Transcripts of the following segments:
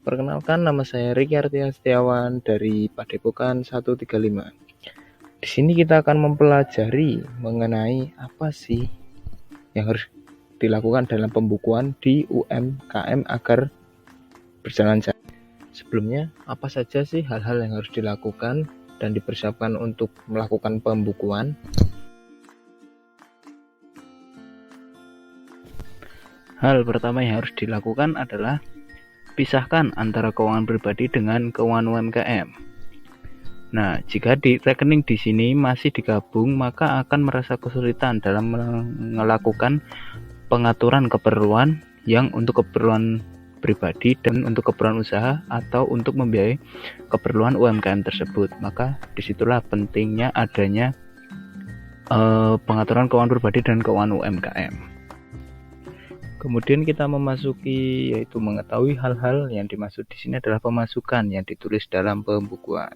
Perkenalkan, nama saya Riki Artia Setiawan dari Padepokan 135. Di sini kita akan mempelajari mengenai apa sih yang harus dilakukan dalam pembukuan di UMKM agar berjalan lancar. Sebelumnya, apa saja sih hal-hal yang harus dilakukan dan dipersiapkan untuk melakukan pembukuan? Hal pertama yang harus dilakukan adalah pisahkan antara keuangan pribadi dengan keuangan UMKM. Nah, jika di rekening di sini masih digabung, maka akan merasa kesulitan dalam melakukan pengaturan keperluan yang untuk keperluan pribadi dan untuk keperluan usaha atau untuk membiayai keperluan UMKM tersebut. Maka disitulah pentingnya adanya pengaturan keuangan pribadi dan keuangan UMKM. Kemudian kita memasuki, yaitu mengetahui hal-hal yang dimaksud di sini adalah pemasukan yang ditulis dalam pembukuan.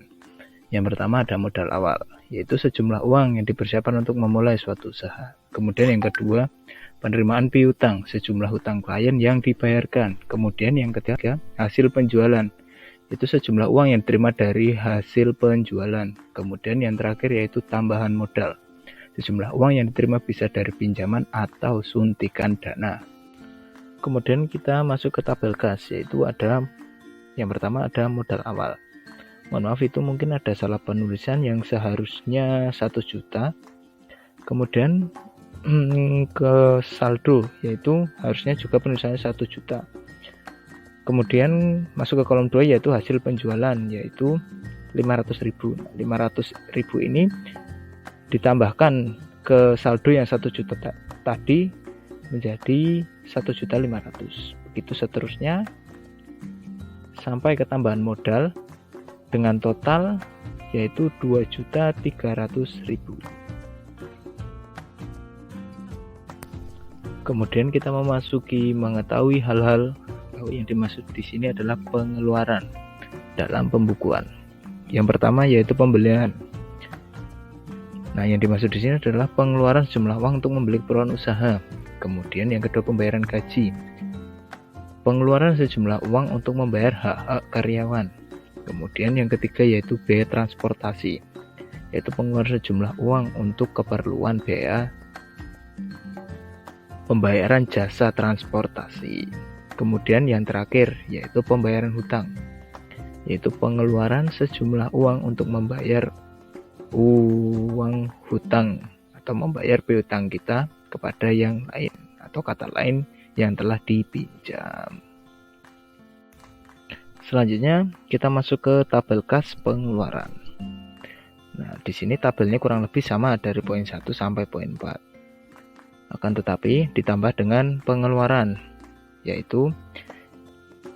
Yang pertama ada modal awal, yaitu sejumlah uang yang dipersiapkan untuk memulai suatu usaha. Kemudian yang kedua, penerimaan piutang, sejumlah hutang klien yang dibayarkan. Kemudian yang ketiga, hasil penjualan, itu sejumlah uang yang diterima dari hasil penjualan. Kemudian yang terakhir yaitu tambahan modal, sejumlah uang yang diterima bisa dari pinjaman atau suntikan dana. Kemudian kita masuk ke tabel kas, yaitu ada yang pertama ada modal awal. Mohon maaf, itu mungkin ada salah penulisan yang seharusnya 1 juta. Kemudian ke saldo, yaitu harusnya juga penulisannya 1 juta. Kemudian masuk ke kolom 2 yaitu hasil penjualan, yaitu 500.000. 500.000 ini ditambahkan ke saldo yang 1 juta tadi menjadi 1.500.000. Begitu seterusnya sampai ke tambahan modal dengan total yaitu 2.300.000. Kemudian kita memasuki mengetahui hal-hal yang dimaksud di sini adalah pengeluaran dalam pembukuan. Yang pertama yaitu pembelian. Nah, yang dimaksud di sini adalah pengeluaran sejumlah uang untuk membeli keperluan usaha. Kemudian yang kedua pembayaran gaji. Pengeluaran sejumlah uang untuk membayar hak-hak karyawan. Kemudian yang ketiga yaitu biaya transportasi, yaitu pengeluaran sejumlah uang untuk keperluan biaya pembayaran jasa transportasi. Kemudian yang terakhir yaitu pembayaran hutang, yaitu pengeluaran sejumlah uang untuk membayar uang hutang atau membayar piutang kita kepada yang lain, atau kata lain yang telah dipinjam. Selanjutnya kita masuk ke tabel kas pengeluaran. Nah, di sini tabelnya kurang lebih sama dari poin 1 sampai poin 4. Akan tetapi ditambah dengan pengeluaran, yaitu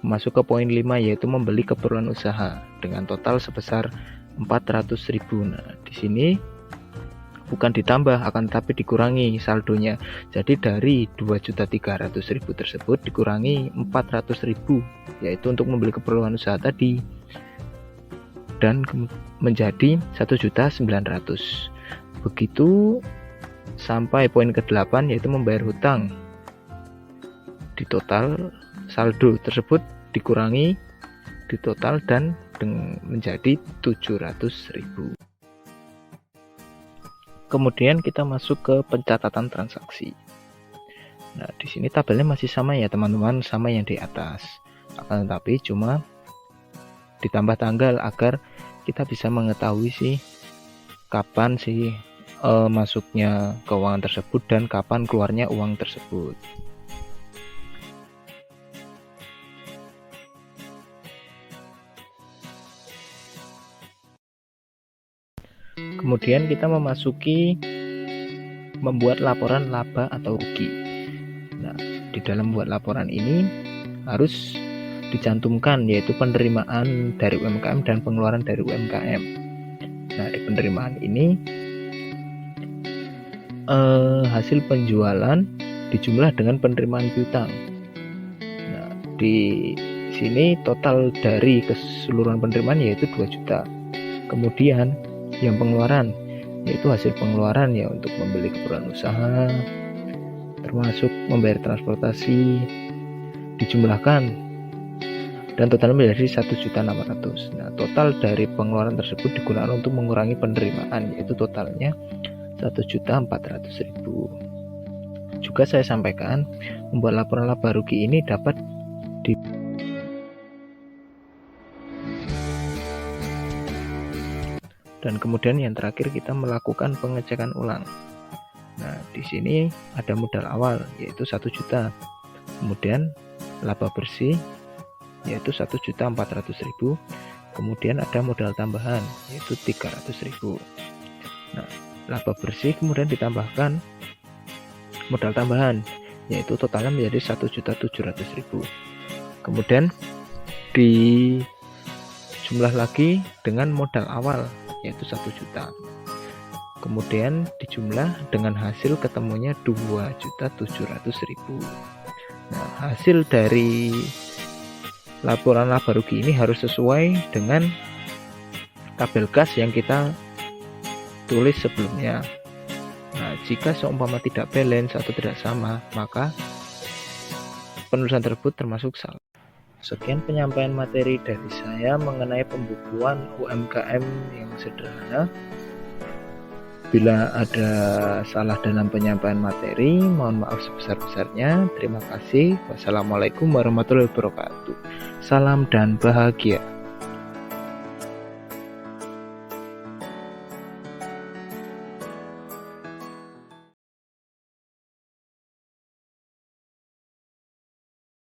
masuk ke poin 5 yaitu membeli keperluan usaha dengan total sebesar 400.000. Nah, di sini bukan ditambah, akan tetapi dikurangi saldonya. Jadi dari 2.300.000 tersebut dikurangi 400.000, yaitu untuk membeli keperluan usaha tadi, dan menjadi 1.900.000. Begitu sampai poin ke-8 yaitu membayar hutang. Di total saldo tersebut dikurangi di total dan menjadi 700.000. Kemudian kita masuk ke pencatatan transaksi. Nah, di sini tabelnya masih sama ya teman-teman, sama yang di atas. Akan tetapi cuma ditambah tanggal agar kita bisa mengetahui sih kapan sih masuknya keuangan tersebut dan kapan keluarnya uang tersebut. Kemudian kita memasuki membuat laporan laba atau rugi. Nah, di dalam membuat laporan ini harus dicantumkan yaitu penerimaan dari UMKM dan pengeluaran dari UMKM. Nah, di penerimaan ini hasil penjualan dijumlah dengan penerimaan piutang. Nah, di sini total dari keseluruhan penerimaan yaitu 2 juta. Kemudian yang pengeluaran yaitu hasil pengeluaran ya untuk membeli keperluan usaha, termasuk membayar transportasi, dijumlahkan dan totalnya menjadi 1.600.000. Nah, total dari pengeluaran tersebut digunakan untuk mengurangi penerimaan, yaitu totalnya 1.400.000. Juga saya sampaikan, membuat laporan laba rugi ini dapat dan kemudian yang terakhir kita melakukan pengecekan ulang. Nah, di sini ada modal awal yaitu 1 juta. Kemudian laba bersih yaitu 1.400.000. Kemudian ada modal tambahan yaitu 300.000. Nah, laba bersih kemudian ditambahkan modal tambahan yaitu totalnya menjadi 1.700.000. Kemudian dijumlah lagi dengan modal awal yaitu 1 juta. Kemudian dijumlah dengan hasil ketemunya 2.700.000. Nah, hasil dari laporan laba rugi ini harus sesuai dengan tabel kas yang kita tulis sebelumnya. Nah, jika seumpama tidak balance atau tidak sama, maka penulisan tersebut termasuk salah. Sekian penyampaian materi dari saya mengenai pembukuan UMKM yang sederhana. Bila ada salah dalam penyampaian materi, mohon maaf sebesar-besarnya. Terima kasih. Wassalamualaikum warahmatullahi wabarakatuh. Salam dan bahagia.